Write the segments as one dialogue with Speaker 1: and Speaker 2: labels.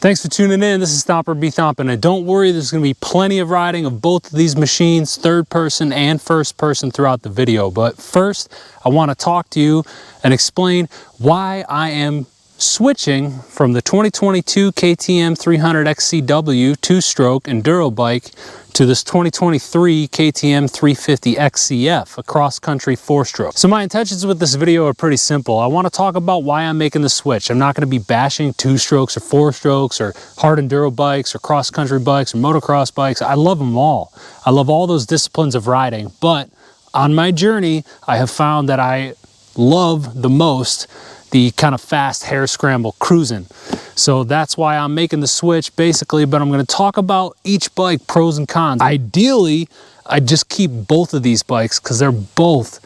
Speaker 1: Thanks for tuning in. This is Thomper B. Thompin, and don't worry, there's going to be plenty of riding of both of these machines, third person and first person throughout the video. But first, I want to talk to you and explain why I am switching from the 2022 KTM 300 XCW two-stroke enduro bike to this 2023 KTM 350 XCF, a cross-country four-stroke. So my intentions with this video are pretty simple. I want to talk about why I'm making the switch. I'm not going to be bashing two-strokes or four-strokes or hard enduro bikes or cross-country bikes or motocross bikes. I love them all. I love all those disciplines of riding, but on my journey, I have found that I love the most the kind of fast hare scramble cruising. So that's why I'm making the switch basically, but I'm going to talk about each bike, pros and cons. Ideally, I just keep both of these bikes because they're both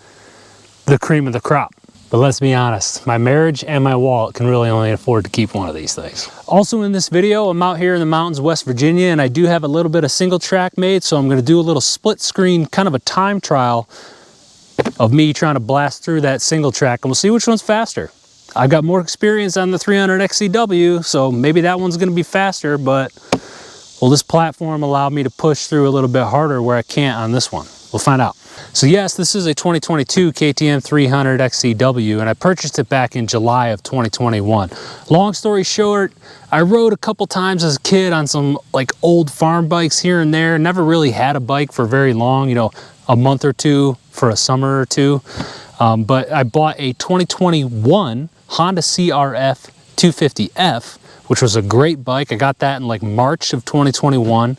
Speaker 1: the cream of the crop. But let's be honest, my marriage and my wallet can really only afford to keep one of these things. Also in this video, I'm out here in the mountains of West Virginia, and I do have a little bit of single track made, so I'm going to do a little split screen, kind of a time trial of me trying to blast through that single track, and we'll see which one's faster. I've got more experience on the 300 XCW, so maybe that one's going to be faster, but will this platform allow me to push through a little bit harder where I can't on this one? We'll find out. So yes, this is a 2022 KTM 300 XCW, and I purchased it back in July of 2021. Long story short, I rode a couple times as a kid on some like old farm bikes here and there. Never really had a bike for very long, you know, a month or two for a summer or two. But I bought a 2021 Honda CRF 250F, which was a great bike. I got that in like March of 2021.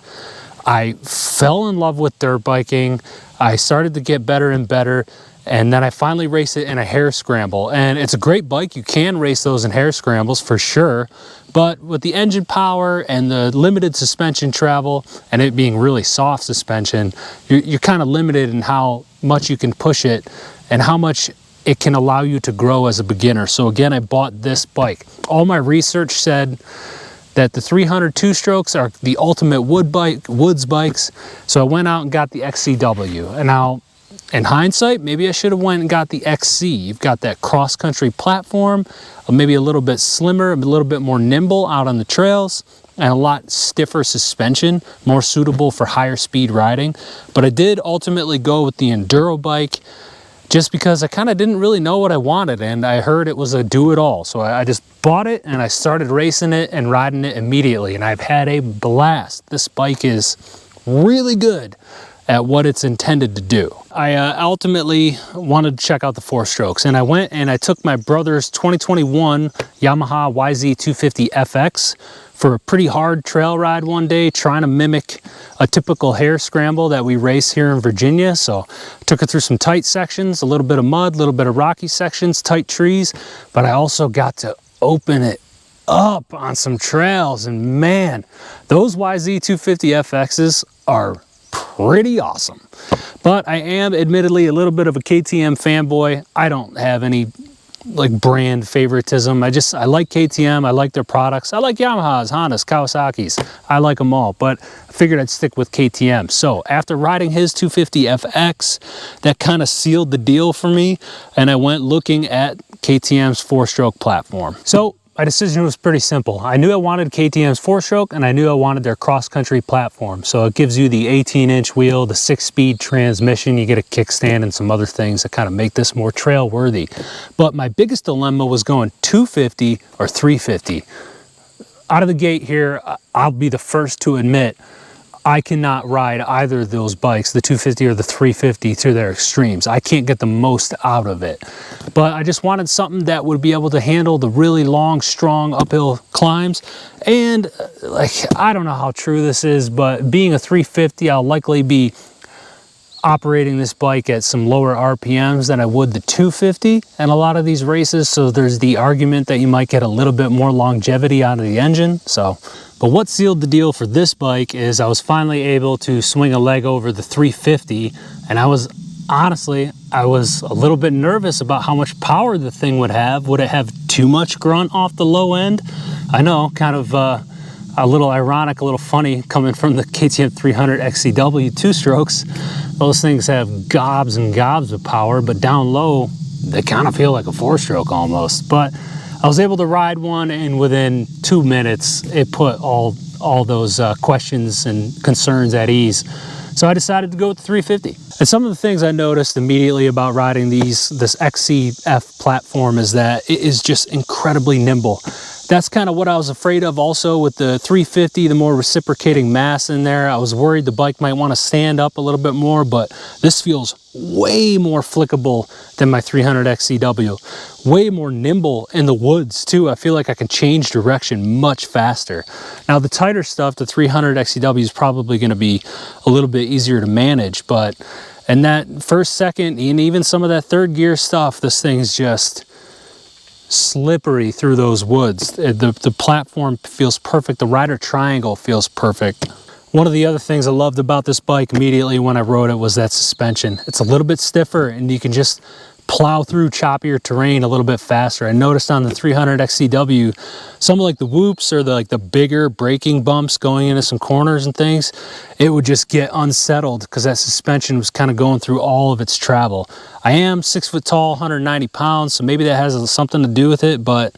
Speaker 1: I fell in love with dirt biking. I started to get better and better, and then I finally raced it in a hare scramble. And it's a great bike. You can race those in hare scrambles for sure, but with the engine power and the limited suspension travel and it being really soft suspension, you're kind of limited in how much you can push it and how much it can allow you to grow as a beginner. So again, I bought this bike. All my research said that the 300 two-strokes are the ultimate woods bikes. So I went out and got the XCW. And now, in hindsight, maybe I should have went and got the XC. You've got that cross-country platform, maybe a little bit slimmer, a little bit more nimble out on the trails, and a lot stiffer suspension, more suitable for higher speed riding. But I did ultimately go with the enduro bike, just because I kind of didn't really know what I wanted, and I heard it was a do-it-all. So I just bought it and I started racing it and riding it immediately, and I've had a blast. This bike is really good at what it's intended to do. I ultimately wanted to check out the four strokes, and I went and I took my brother's 2021 Yamaha YZ250 FX for a pretty hard trail ride one day, trying to mimic a typical hare scramble that we race here in Virginia. So took it through some tight sections, a little bit of mud, a little bit of rocky sections, tight trees, but I also got to open it up on some trails, and man, those YZ250 FXs are pretty awesome. But I am admittedly a little bit of a KTM fanboy. I don't have any like brand favoritism. I like KTM. I like their products. I like Yamahas, Hondas, Kawasaki's. I like them all, but I figured I'd stick with KTM. So after riding his 250 FX, that kind of sealed the deal for me, and I went looking at KTM's four-stroke platform. So my decision was pretty simple. I knew I wanted KTM's four-stroke, and I knew I wanted their cross-country platform. So it gives you the 18-inch wheel, the 6-speed transmission, you get a kickstand and some other things that kind of make this more trail-worthy. But my biggest dilemma was going 250 or 350. Out of the gate here, I'll be the first to admit, I cannot ride either of those bikes, the 250 or the 350, to their extremes. I can't get the most out of it. But I just wanted something that would be able to handle the really long, strong uphill climbs. And like, I don't know how true this is, but being a 350, I'll likely be operating this bike at some lower RPMs than I would the 250 in a lot of these races. So there's the argument that you might get a little bit more longevity out of the engine. But what sealed the deal for this bike is I was finally able to swing a leg over the 350, and I was a little bit nervous about how much power the thing would have. Would it have too much grunt off the low end? I know, kind of a little ironic, a little funny coming from the KTM 300 XCW two-strokes. Those things have gobs and gobs of power, but down low, they kind of feel like a four-stroke almost. But I was able to ride one, and within 2 minutes, it put all those questions and concerns at ease. So I decided to go with the 350. And some of the things I noticed immediately about riding this XCF platform is that it is just incredibly nimble. That's kind of what I was afraid of also with the 350, the more reciprocating mass in there. I was worried the bike might want to stand up a little bit more, but this feels way more flickable than my 300 XCW. Way more nimble in the woods too. I feel like I can change direction much faster. Now the tighter stuff, the 300 XCW is probably going to be a little bit easier to manage, but in that first, second, and even some of that third gear stuff, this thing's just slippery through those woods. The platform feels perfect. The rider triangle feels perfect. One of the other things I loved about this bike immediately when I rode it was that suspension. It's a little bit stiffer and you can just plow through choppier terrain a little bit faster. I noticed on the 300 XCW, some of like the whoops or the bigger braking bumps going into some corners and things, it would just get unsettled because that suspension was kind of going through all of its travel. I am 6 foot tall, 190 pounds, so maybe that has something to do with it, but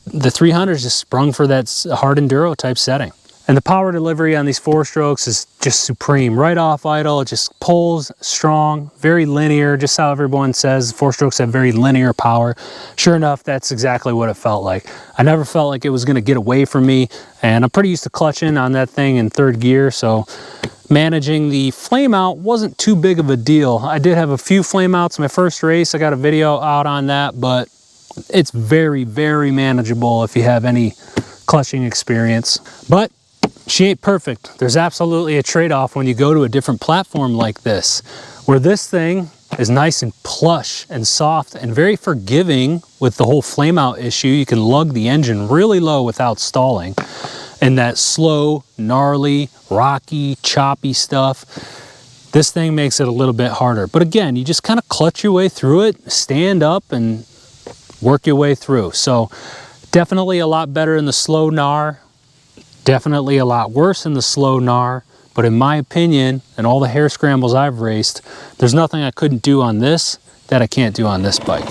Speaker 1: the 300 is just sprung for that hard enduro type setting. And the power delivery on these 4-strokes is just supreme. Right off idle, it just pulls strong, very linear, just how everyone says 4-strokes have very linear power. Sure enough, that's exactly what it felt like. I never felt like it was going to get away from me, and I'm pretty used to clutching on that thing in third gear, so managing the flame out wasn't too big of a deal. I did have a few flame outs in my first race. I got a video out on that, but it's very, very manageable if you have any clutching experience. But she ain't perfect. There's absolutely a trade-off when you go to a different platform like this, where this thing is nice and plush and soft and very forgiving with the whole flame out issue. You can lug the engine really low without stalling. And that slow, gnarly, rocky, choppy stuff, this thing makes it a little bit harder. But again, you just kind of clutch your way through it, stand up and work your way through. So definitely a lot better in the slow gnar. Definitely a lot worse in the slow gnar, but in my opinion, and all the hare scrambles I've raced, there's nothing I couldn't do on this that I can't do on this bike.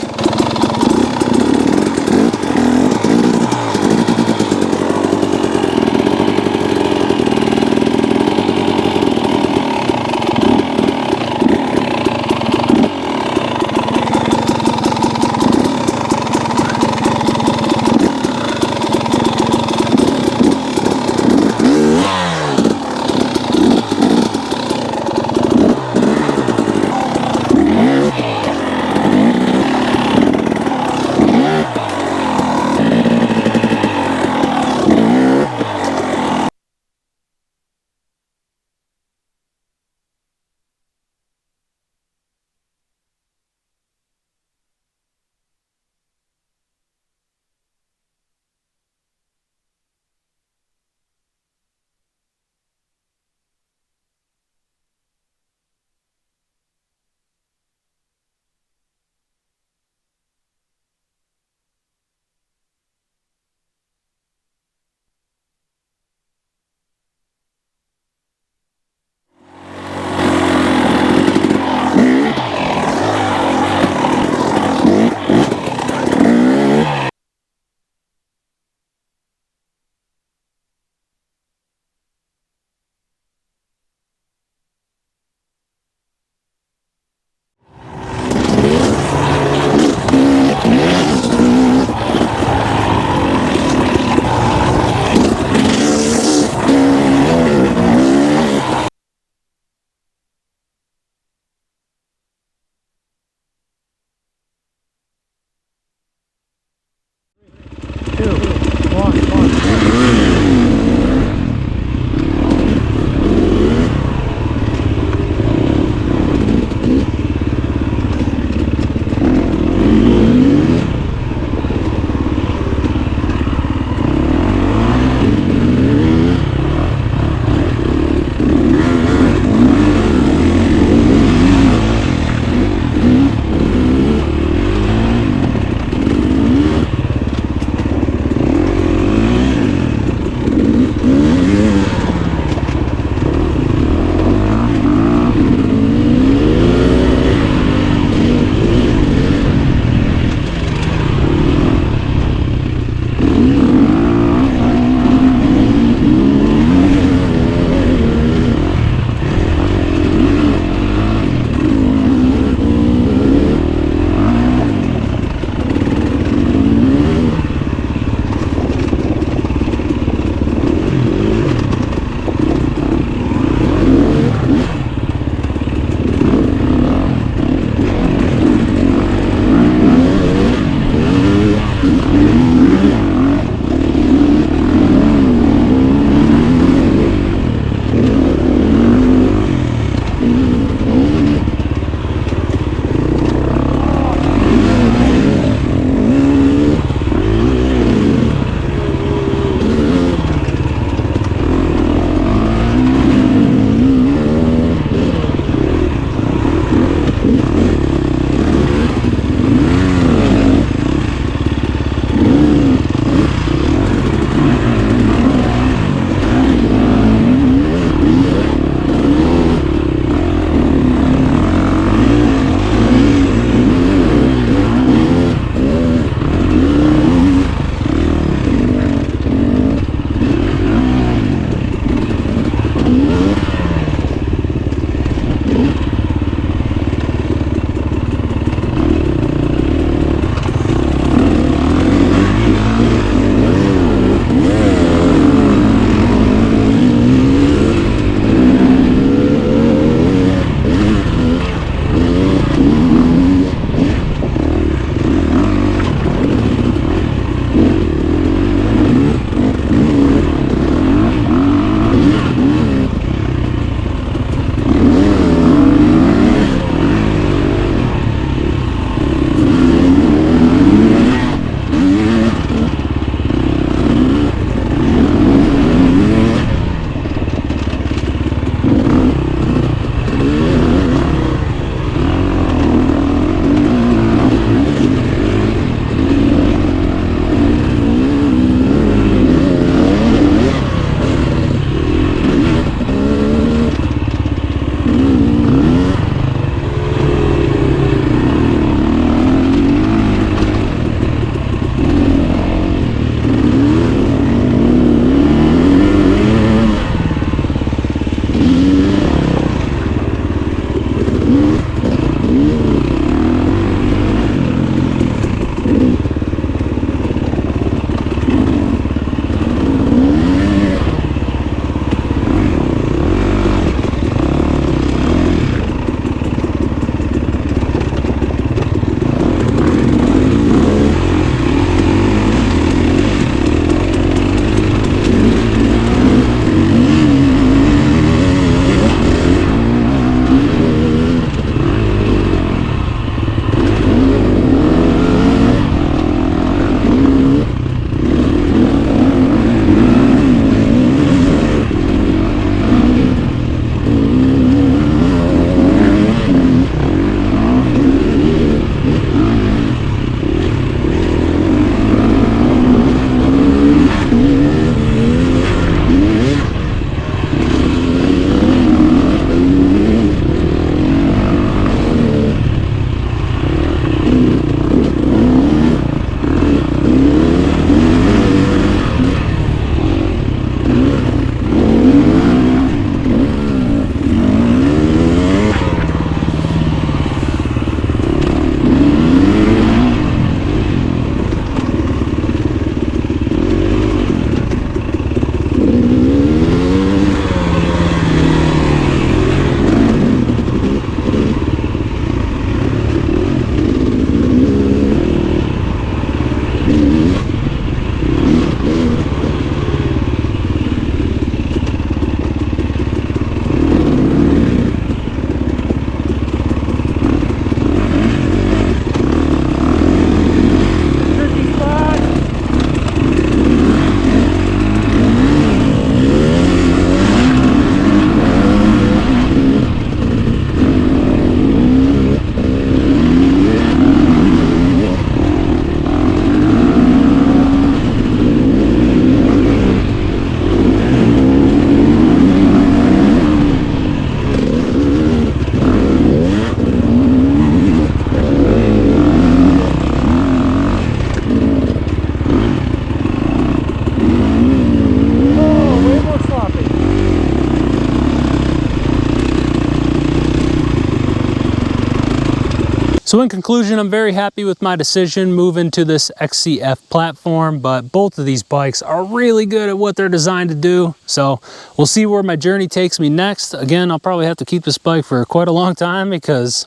Speaker 1: So in conclusion, I'm very happy with my decision moving to this XCF platform, but both of these bikes are really good at what they're designed to do. So we'll see where my journey takes me next. Again, I'll probably have to keep this bike for quite a long time because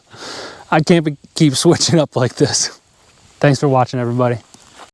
Speaker 1: I can't keep switching up like this. Thanks for watching, everybody.